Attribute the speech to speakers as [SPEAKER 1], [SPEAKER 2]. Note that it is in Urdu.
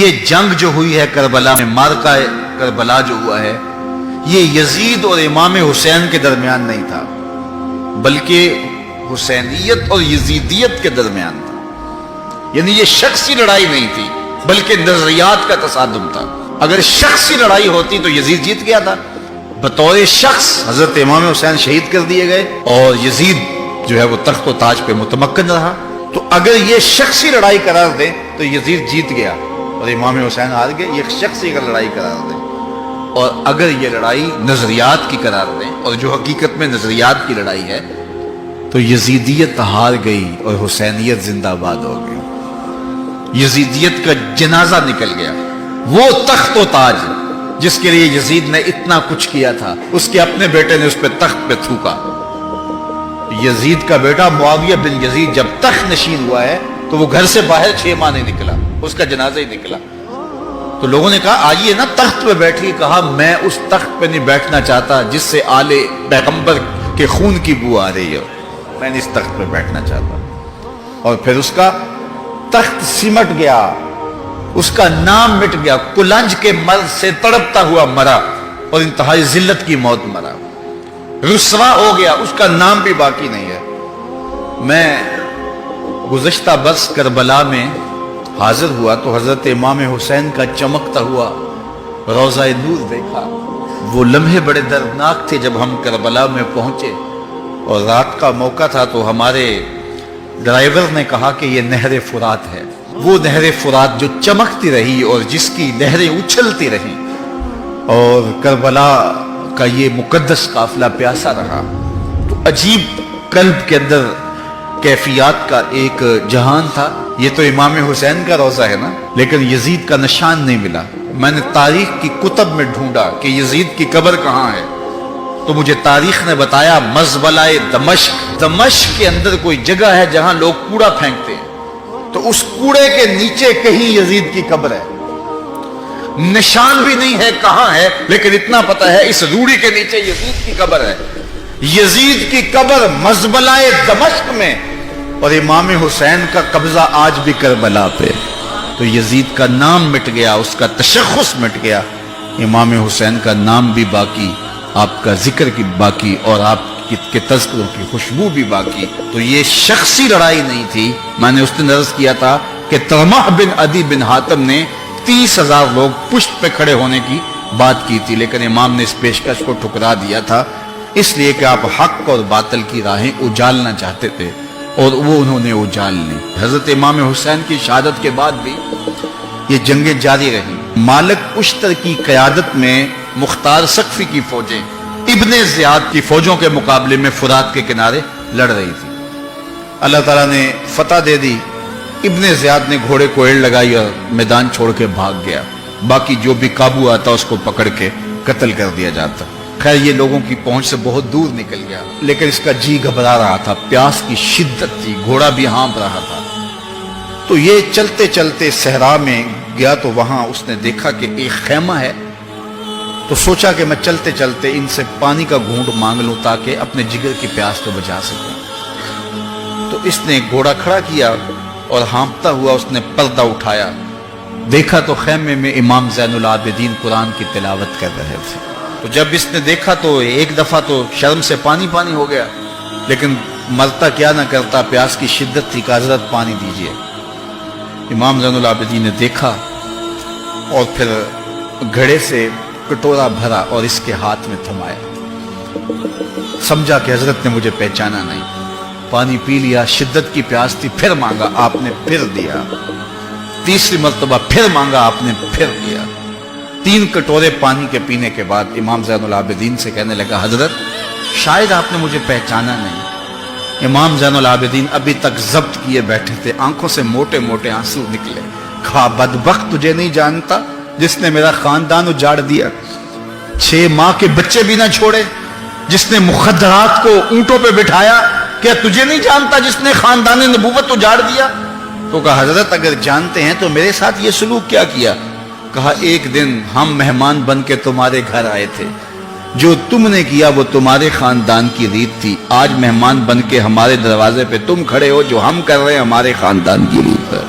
[SPEAKER 1] یہ جنگ جو ہوئی ہے کربلا میں، مارکہ کربلا جو ہوا ہے، یہ یزید اور امام حسین کے درمیان نہیں تھا، بلکہ حسینیت اور یزیدیت کے درمیان تھا۔ یعنی یہ شخصی لڑائی نہیں تھی، بلکہ نظریات کا تصادم تھا۔ اگر شخصی لڑائی ہوتی تو یزید جیت گیا تھا، بطور شخص حضرت امام حسین شہید کر دیے گئے اور یزید جو ہے وہ تخت و تاج پہ متمکن رہا۔ تو اگر یہ شخصی لڑائی قرار دیں تو یزید جیت گیا اور امام حسین ہار گئے، یہ شخصی اگر لڑائی قرار دیں۔ اور اگر یہ لڑائی نظریات کی قرار دیں، اور جو حقیقت میں نظریات کی لڑائی ہے، تو یزیدیت ہار گئی اور حسینیت زندہ باد ہو گئی۔ یزیدیت کا جنازہ نکل گیا۔ وہ تخت و تاج جس کے لیے یزید نے اتنا کچھ کیا تھا، اس کے اپنے بیٹے نے اس پہ تخت پہ تھوکا۔ یزید کا بیٹا معاویہ بن یزید جب تخت نشین ہوا ہے تو وہ گھر سے باہر 6 ماہ نہیں نکلا، اس کا جنازہ ہی نکلا۔ تو لوگوں نے کہا آئیے نا تخت پہ بیٹھی، کہا میں اس تخت پہ نہیں بیٹھنا چاہتا جس سے آل پیغمبر کے خون کی بو آ رہی ہے، میں نہیں اس تخت پہ بیٹھنا چاہتا۔ اور پھر اس کا تخت سمٹ گیا، اس کا نام مٹ گیا، کلنج کے مرض سے تڑپتا ہوا مرا اور انتہائی ذلت کی موت مرا، رسوا ہو گیا، اس کا نام بھی باقی نہیں ہے۔ میں گزشتہ برس کربلا میں حاضر ہوا تو حضرت امام حسین کا چمکتا ہوا روضہ نور دیکھا۔ وہ لمحے بڑے دردناک تھے جب ہم کربلا میں پہنچے اور رات کا موقع تھا، تو ہمارے ڈرائیور نے کہا کہ یہ نہر فرات ہے، وہ نہر فرات جو چمکتی رہی اور جس کی لہریں اچھلتی رہیں، اور کربلا کا یہ مقدس قافلہ پیاسا رہا۔ تو عجیب قلب کے اندر کیفیات کا ایک جہان تھا۔ یہ تو امام حسین کا روضہ ہے نا، لیکن یزید کا نشان نہیں ملا۔ میں نے تاریخ کی کتب میں ڈھونڈا کہ یزید کی قبر کہاں ہے، تو مجھے تاریخ نے بتایا مزبلہ دمشق کے اندر کوئی جگہ ہے جہاں لوگ کوڑا پھینکتے ہیں، تو اس کوڑے کے نیچے کہیں یزید کی قبر ہے۔ نشان بھی نہیں ہے کہاں ہے، لیکن اتنا پتا ہے اس روڑی کے نیچے یزید کی قبر ہے۔ یزید کی قبر مزبلہ دمشق میں، اور امام حسین کا قبضہ آج بھی کربلا پہ۔ تو یزید کا نام مٹ گیا، اس کا تشخص مٹ گیا، امام حسین کا نام بھی باقی، آپ کا ذکر کی باقی، اور آپ کے تذکروں کی خوشبو بھی باقی۔ تو یہ شخصی لڑائی نہیں تھی۔ میں نے اس دن عرض کیا تھا کہ طلحہ بن عدی بن حاتم نے 30,000 لوگ پشت پہ کھڑے ہونے کی بات کی تھی، لیکن امام نے اس پیشکش کو ٹھکرا دیا تھا، اس لیے کہ آپ حق اور باطل کی راہیں اجالنا چاہتے تھے، اور وہ انہوں نے اجال لی۔ حضرت امام حسین کی شہادت کے بعد بھی یہ جنگیں جاری رہیں۔ مالک اشتر کی قیادت میں مختار سقفی کی فوجیں ابن زیاد کی فوجوں کے مقابلے میں فرات کے کنارے لڑ رہی تھی۔ اللہ تعالیٰ نے فتح دے دی، ابن زیاد نے گھوڑے کو ایڑ لگائی اور میدان چھوڑ کے بھاگ گیا، باقی جو بھی قابو آتا اس کو پکڑ کے قتل کر دیا جاتا۔ خیر یہ لوگوں کی پہنچ سے بہت دور نکل گیا، لیکن اس کا جی گھبرا رہا تھا، پیاس کی شدت تھی، گھوڑا بھی ہانپ رہا تھا۔ تو یہ چلتے چلتے صحرا میں گیا تو وہاں اس نے دیکھا کہ ایک خیمہ ہے، تو سوچا کہ میں چلتے چلتے ان سے پانی کا گھونٹ مانگ لوں تاکہ اپنے جگر کی پیاس کو بجھا سکوں۔ تو اس نے گھوڑا کھڑا کیا اور ہانپتا ہوا اس نے پردہ اٹھایا، دیکھا تو خیمے میں امام زین العابدین قرآن کی تلاوت کر رہے تھے۔ تو جب اس نے دیکھا تو ایک دفعہ تو شرم سے پانی پانی ہو گیا، لیکن مرتا کیا نہ کرتا، پیاس کی شدت تھی کہ حضرت پانی دیجئے۔ امام زین العابدین نے دیکھا اور پھر گھڑے سے کٹورا بھرا اور اس کے ہاتھ میں تھمایا، سمجھا کہ حضرت نے مجھے پہچانا نہیں، پانی پی لیا، شدت کی پیاس تھی، پھر مانگا، آپ نے پھر دیا، تیسری مرتبہ پھر مانگا، آپ نے پھر دیا۔ 3 کٹورے پانی کے پینے کے بعد امام زین العابدین سے کہنے لگا حضرت شاید آپ نے مجھے پہچانا نہیں۔ امام زین العابدین ابھی تک ضبط کیے بیٹھے تھے، آنکھوں سے موٹے موٹے آنسو نکلے۔ کہا بدبخت تجھے نہیں جانتا جس نے میرا خاندان اجاڑ دیا، 6 ماہ کے بچے بھی نہ چھوڑے، جس نے مخدرات کو اونٹوں پہ بٹھایا، کیا تجھے نہیں جانتا جس نے خاندان نبوت اجاڑ دیا؟ تو کہا حضرت اگر جانتے ہیں تو میرے ساتھ یہ سلوک کیا کیا؟ کہا ایک دن ہم مہمان بن کے تمہارے گھر آئے تھے، جو تم نے کیا وہ تمہارے خاندان کی ریت تھی، آج مہمان بن کے ہمارے دروازے پہ تم کھڑے ہو، جو ہم کر رہے ہیں ہمارے خاندان کی ریت ہے۔